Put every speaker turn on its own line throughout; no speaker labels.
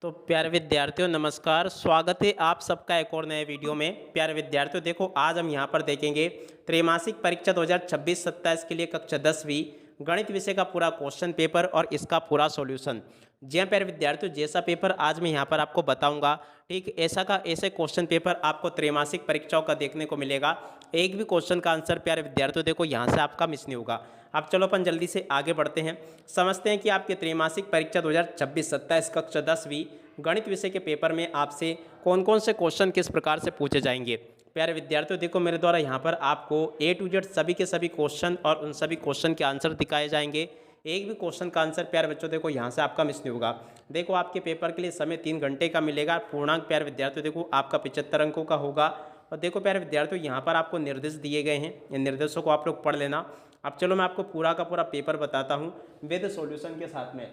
तो प्यारे विद्यार्थियों नमस्कार। स्वागत है आप सबका एक और नए वीडियो में। प्यारे विद्यार्थियों देखो, आज हम यहाँ पर देखेंगे त्रैमासिक परीक्षा 2026-27 के लिए कक्षा 10वीं गणित विषय का पूरा क्वेश्चन पेपर और इसका पूरा सॉल्यूशन। जी हाँ प्यारे विद्यार्थियों, जैसा पेपर आज मैं यहाँ पर आपको बताऊंगा, ठीक ऐसे क्वेश्चन पेपर आपको त्रैमासिक परीक्षाओं का देखने को मिलेगा। एक भी क्वेश्चन का आंसर प्यारे विद्यार्थियों देखो यहाँ से आपका मिस नहीं होगा। अब चलो अपन जल्दी से आगे बढ़ते हैं, समझते हैं कि आपके त्रैमासिक परीक्षा 2026-27 कक्षा 10वीं गणित विषय के पेपर में आपसे कौन कौन से क्वेश्चन किस प्रकार से पूछे जाएंगे। प्यारे विद्यार्थियों देखो, मेरे द्वारा यहाँ पर आपको A to Z सभी के सभी क्वेश्चन और उन सभी क्वेश्चन के आंसर दिखाए जाएंगे। एक भी क्वेश्चन का आंसर प्यारे बच्चों देखो यहाँ से आपका मिस नहीं होगा। देखो, आपके पेपर के लिए समय 3 घंटे का मिलेगा। पूर्णांक प्यारे विद्यार्थियों देखो आपका 75 अंकों का होगा। और देखो प्यारे विद्यार्थियों, यहाँ पर आपको निर्देश दिए गए हैं, इन निर्देशों को आप लोग पढ़ लेना। अब चलो मैं आपको पूरा का पूरा पेपर बताता हूँ विद सॉल्यूशन के साथ में।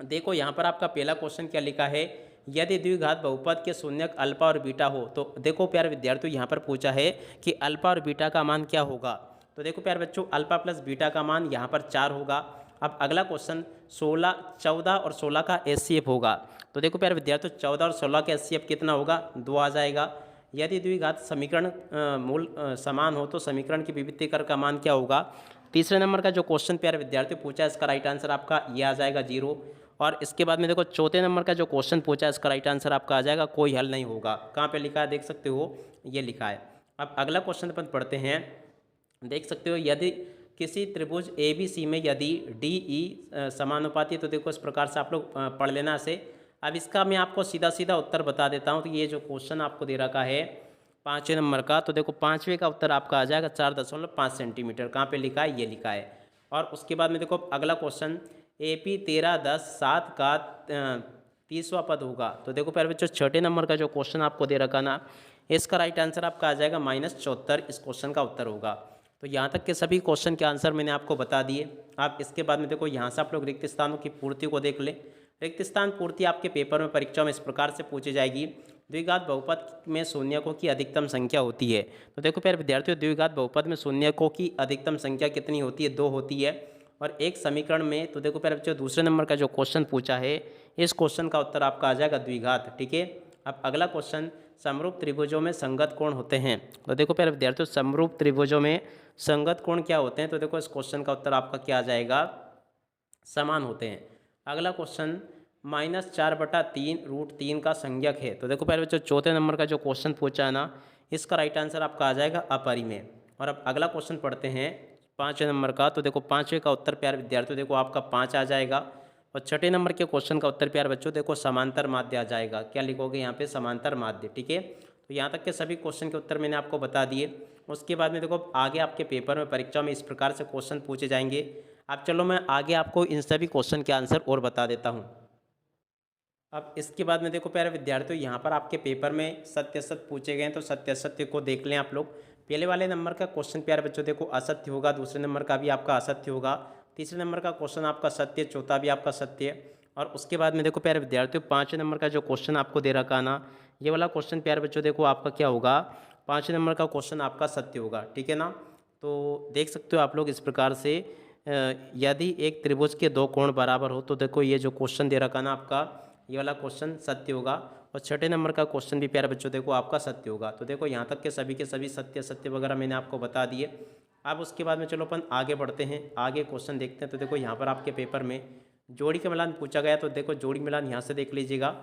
देखो यहाँ पर आपका पहला क्वेश्चन क्या लिखा है, यदि द्विघात बहुपद के शून्यक अल्फा और बीटा हो। तो देखो प्यारे विद्यार्थियों, यहाँ पर पूछा है कि अल्फा और बीटा का मान क्या होगा। तो देखो प्यारे बच्चों, अल्फा प्लस बीटा का मान यहाँ पर 4 होगा। अब अगला क्वेश्चन 14 और 16 का एचसीएफ होगा। तो देखो प्यारे विद्यार्थियों, 14 और 16 का एचसीएफ कितना होगा, 2 आ जाएगा। यदि द्विघात समीकरण मूल समान हो तो समीकरण की विविधीकरण का मान क्या होगा। तीसरे नंबर का जो क्वेश्चन प्यारे विद्यार्थियों पूछा है, इसका राइट आंसर आपका ये आ जाएगा 0। और इसके बाद में देखो, चौथे नंबर का जो क्वेश्चन पूछा है, इसका राइट आंसर आपका आ जाएगा कोई हल नहीं होगा। कहाँ पे लिखा है देख सकते हो, ये लिखा है। अब अगला क्वेश्चन अपन पढ़ते हैं, देख सकते हो, यदि किसी त्रिभुज ए बी सी में यदि डी ई समानुपाती। तो देखो इस प्रकार से आप लोग पढ़ लेना से। अब इसका मैं आपको सीधा सीधा उत्तर बता देता हूँ। तो ये जो क्वेश्चन आपको दे रखा है 5वें नंबर का, तो देखो 5वें का उत्तर आपका आ जाएगा 4.5 सेंटीमीटर। कहाँ पे लिखा है, ये लिखा है। और उसके बाद में देखो अगला क्वेश्चन AP 13 10 7 का 30वां पद होगा। तो देखो प्यारे बच्चों, छठे नंबर का जो क्वेश्चन आपको दे रखा ना, इसका राइट आंसर आपका आ जाएगा -74। इस क्वेश्चन का उत्तर होगा। तो यहाँ तक के सभी क्वेश्चन के आंसर मैंने आपको बता दिए। आप इसके बाद में देखो, यहाँ से आप लोग रिक्त स्थानों की पूर्ति को देख ले। रिक्त स्थान पूर्ति आपके पेपर में परीक्षा में इस प्रकार से पूछी जाएगी, द्विघात बहुपद में शून्यकों की अधिकतम संख्या होती है। तो देखो प्यारे विद्यार्थियों, द्विघात बहुपद में शून्यकों की अधिकतम संख्या कितनी होती है, 2 होती है। और एक समीकरण में, तो देखो प्यारे बच्चों, दूसरे नंबर का जो क्वेश्चन पूछा है, इस क्वेश्चन का उत्तर आपका आ जाएगा द्विघात। ठीक है। अब अगला क्वेश्चन, समरूप त्रिभुजों में संगत कोण होते हैं। तो देखो प्यारे विद्यार्थियों, समरूप त्रिभुजों में संगत कोण क्या होते हैं। तो देखो इस क्वेश्चन का उत्तर आपका क्या आ जाएगा, समान होते हैं। अगला क्वेश्चन, -4/3 √3 का संज्ञक है। तो देखो प्यारे बच्चों, चौथे नंबर का जो क्वेश्चन पूछा है ना, इसका राइट आंसर आपका आ जाएगा अपरिमेय। और अब अगला क्वेश्चन पढ़ते हैं 5वें नंबर का। तो देखो 5वें का उत्तर प्यारे विद्यार्थियों देखो आपका 5 आ जाएगा। और छठे नंबर के क्वेश्चन का उत्तर प्यारे बच्चों देखो समांतर माध्य आ जाएगा। क्या लिखोगे यहाँ पे, समांतर माध्य। ठीक है। तो यहाँ तक के सभी क्वेश्चन के उत्तर मैंने आपको बता दिए। उसके बाद में देखो, आगे आपके पेपर में परीक्षा में इस प्रकार से क्वेश्चन पूछे जाएंगे। अब चलो मैं आगे आपको इन सभी क्वेश्चन के आंसर और बता देता हूँ। अब इसके बाद में देखो प्यारे विद्यार्थियों, यहाँ पर आपके पेपर में सत्य असत्य पूछे गए हैं। तो सत्य असत्य को देख लें आप लोग। पहले वाले नंबर का क्वेश्चन प्यारे बच्चों देखो असत्य होगा, दूसरे नंबर का भी आपका असत्य होगा, तीसरे नंबर का क्वेश्चन आपका सत्य, चौथा भी आपका सत्य है। और उसके बाद में देखो प्यारे विद्यार्थियों, 5वें नंबर का जो क्वेश्चन आपको दे रखा ना, ये वाला क्वेश्चन प्यारे बच्चों देखो आपका क्या होगा, 5वें नंबर का क्वेश्चन आपका सत्य होगा। ठीक है ना। तो देख सकते हो आप लोग इस प्रकार से, यदि एक त्रिभुज के 2 कोण बराबर हो। तो देखो ये जो क्वेश्चन दे रखा ना आपका, ये वाला क्वेश्चन सत्य होगा। और छठे नंबर का क्वेश्चन भी प्यारे बच्चों देखो आपका सत्य होगा। तो देखो यहाँ तक के सभी सत्य सत्य वगैरह मैंने आपको बता दिए। अब उसके बाद में चलो अपन आगे बढ़ते हैं, आगे क्वेश्चन देखते हैं। तो देखो यहाँ पर आपके पेपर में जोड़ी के मिलान पूछा गया। तो देखो जोड़ी मिलान यहाँ से देख लीजिएगा।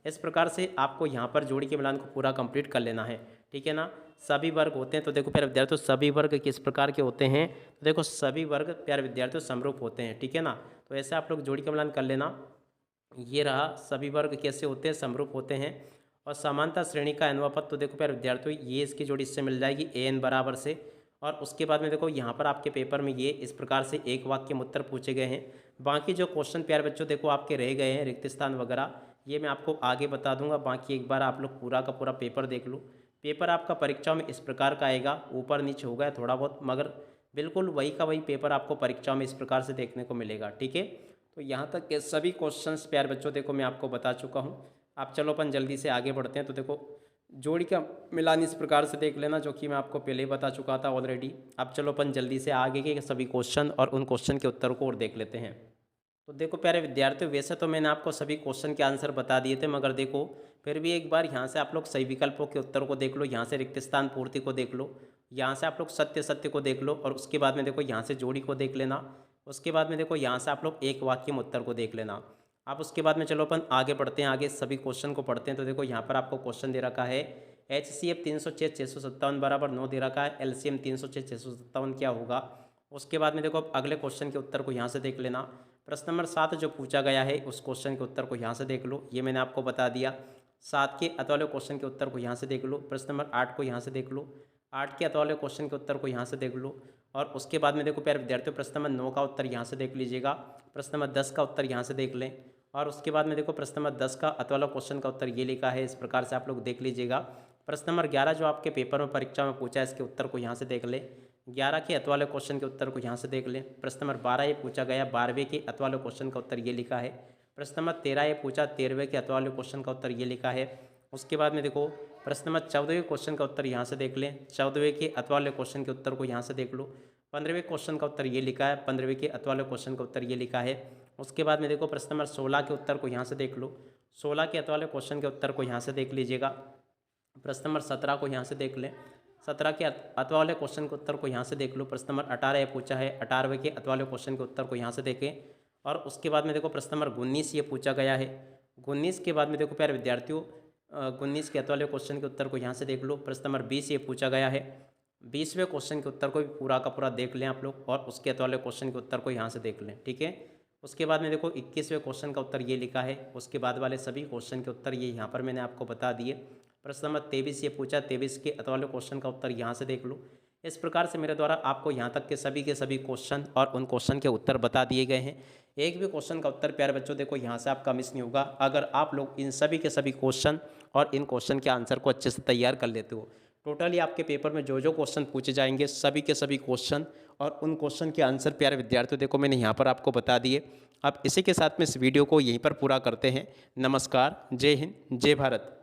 इस प्रकार से आपको यहाँ पर जोड़ी के मिलान को पूरा कंप्लीट कर लेना है। ठीक है ना। सभी वर्ग होते हैं। तो देखो प्यारे विद्यार्थियों, सभी वर्ग किस प्रकार के होते हैं। तो देखो सभी वर्ग प्यारे विद्यार्थियों समरूप होते हैं। ठीक है ना। तो ऐसे आप लोग जोड़ी का मिलान कर लेना। ये रहा, सभी वर्ग कैसे होते हैं, समरूप होते हैं। और समानता श्रेणी का nवां पद। तो देखो प्यारे विद्यार्थियों, ये इसकी जोड़ी इससे मिल जाएगी an बराबर से। और उसके बाद में देखो यहाँ पर आपके पेपर में ये इस प्रकार से एक वाक्य में उत्तर पूछे गए हैं। बाकी जो क्वेश्चन प्यारे बच्चों देखो आपके रह गए हैं, रिक्त स्थान वगैरह, ये मैं आपको आगे बता दूंगा। बाकी एक बार आप लोग पूरा का पूरा पेपर देख लो। पेपर आपका परीक्षा में इस प्रकार का आएगा, ऊपर नीचे होगा थोड़ा बहुत, मगर बिल्कुल वही का वही पेपर आपको परीक्षा में इस प्रकार से देखने को मिलेगा। ठीक है। तो यहाँ तक के सभी क्वेश्चंस प्यारे बच्चों देखो मैं आपको बता चुका हूँ। आप चलो अपन जल्दी से आगे बढ़ते हैं। तो देखो जोड़ी का मिलान इस प्रकार से देख लेना, जो कि मैं आपको पहले ही बता चुका था ऑलरेडी। अब चलो अपन जल्दी से आगे के सभी क्वेश्चन और उन क्वेश्चन के उत्तर को और देख लेते हैं। तो देखो प्यारे विद्यार्थियों, वैसे तो मैंने आपको सभी क्वेश्चन के आंसर बता दिए थे, मगर देखो फिर भी एक बार यहाँ से आप लोग सही विकल्पों के उत्तर को देख लो, यहाँ से रिक्त स्थान पूर्ति को देख लो, यहाँ से आप लोग सत्य सत्य को देख लो, और उसके बाद में देखो यहाँ से जोड़ी को देख लेना। उसके बाद में देखो यहाँ से आप लोग एक वाक्य में उत्तर को देख लेना। आप उसके बाद में चलो अपन आगे बढ़ते हैं, आगे सभी क्वेश्चन को पढ़ते हैं। तो देखो यहाँ पर आपको क्वेश्चन दे रखा है HCF 306 657 बराबर 9 दे रखा है, LCM 306 657 क्या होगा। उसके बाद में देखो अब अगले क्वेश्चन के उत्तर को यहाँ से देख लेना। प्रश्न नंबर 7 जो पूछा गया है उस क्वेश्चन के उत्तर को यहाँ से देख लो, ये मैंने आपको बता दिया। 7 के अतवाले क्वेश्चन के उत्तर को यहाँ से देख लो। प्रश्न नंबर 8 को यहाँ से देख लो, 8 के अतवाले क्वेश्चन के उत्तर को यहाँ से देख लो। और उसके बाद में देखो प्यारे विद्यार्थियों, प्रश्न नंबर 9 का उत्तर यहाँ से देख लीजिएगा। प्रश्न नंबर 10 का उत्तर यहाँ से देख लें। और उसके बाद में देखो प्रश्न नंबर 10 का अतवाला क्वेश्चन का उत्तर ये लिखा है, इस प्रकार से आप लोग देख लीजिएगा। प्रश्न नंबर 11 जो आपके पेपर में परीक्षा में पूछा है, इसके उत्तर को यहाँ से देख ले। 11 के अतवाले क्वेश्चन के उत्तर को यहाँ से देख लें। प्रश्न नंबर 12 ये पूछा गया, 12वें के अतवाले क्वेश्चन का उत्तर ये लिखा है। प्रश्न नंबर 13 ये पूछा, 13वें के अतवाले क्वेश्चन का उत्तर ये लिखा है। उसके बाद में देखो प्रश्न नंबर 14वें क्वेश्चन का उत्तर यहाँ से देख लें। 14वें के अतवाले क्वेश्चन के उत्तर को यहाँ से देख लो। 15वें क्वेश्चन का उत्तर ये लिखा है, 15वें के अतवाले क्वेश्चन का उत्तर ये लिखा है। उसके बाद में देखो प्रश्न नंबर 16 के उत्तर को यहाँ से देख लो। 16 के अतवाले क्वेश्चन के उत्तर को यहाँ से देख लीजिएगा। प्रश्न नंबर 17 को यहाँ से देख लें। 17 के अतवाले क्वेश्चन के उत्तर को यहाँ से देख लो। प्रश्न नंबर 18 ये पूछा है, 18वें के अतवाले क्वेश्चन के उत्तर को यहाँ से देखें। और उसके बाद में देखो प्रश्न नंबर 19 ये पूछा गया है। 19 के बाद में देखो प्यारे विद्यार्थियों, 19 के अतवाले क्वेश्चन के उत्तर को यहाँ से देख लो। प्रश्न नंबर 20 ये पूछा गया है। 20वें क्वेश्चन के उत्तर को भी पूरा का पूरा देख लें आप लोग, और उसके अतवाले क्वेश्चन के उत्तर को यहाँ से देख लें, ठीक है। उसके बाद में देखो 21वें क्वेश्चन का उत्तर ये लिखा है। उसके बाद वाले सभी क्वेश्चन के उत्तर ये यहाँ पर मैंने आपको बता दिए। प्रश्न नंबर 23 ये पूछा, 23 के अतवाले क्वेश्चन का उत्तर यहाँ से देख लो। इस प्रकार से मेरे द्वारा आपको यहाँ तक के सभी क्वेश्चन और उन क्वेश्चन के उत्तर बता दिए गए हैं। एक भी क्वेश्चन का उत्तर प्यारे बच्चों देखो यहाँ से आपका मिस नहीं होगा, अगर आप लोग इन सभी के सभी क्वेश्चन और इन क्वेश्चन के आंसर को अच्छे से तैयार कर लेते हो। टोटली आपके पेपर में जो जो क्वेश्चन पूछे जाएंगे, सभी के सभी क्वेश्चन और उन क्वेश्चन के आंसर प्यारे विद्यार्थियों देखो मैंने यहाँ पर आपको बता दिए। अब इसी के साथ में इस वीडियो को यहीं पर पूरा करते हैं। नमस्कार, जय हिंद, जय भारत।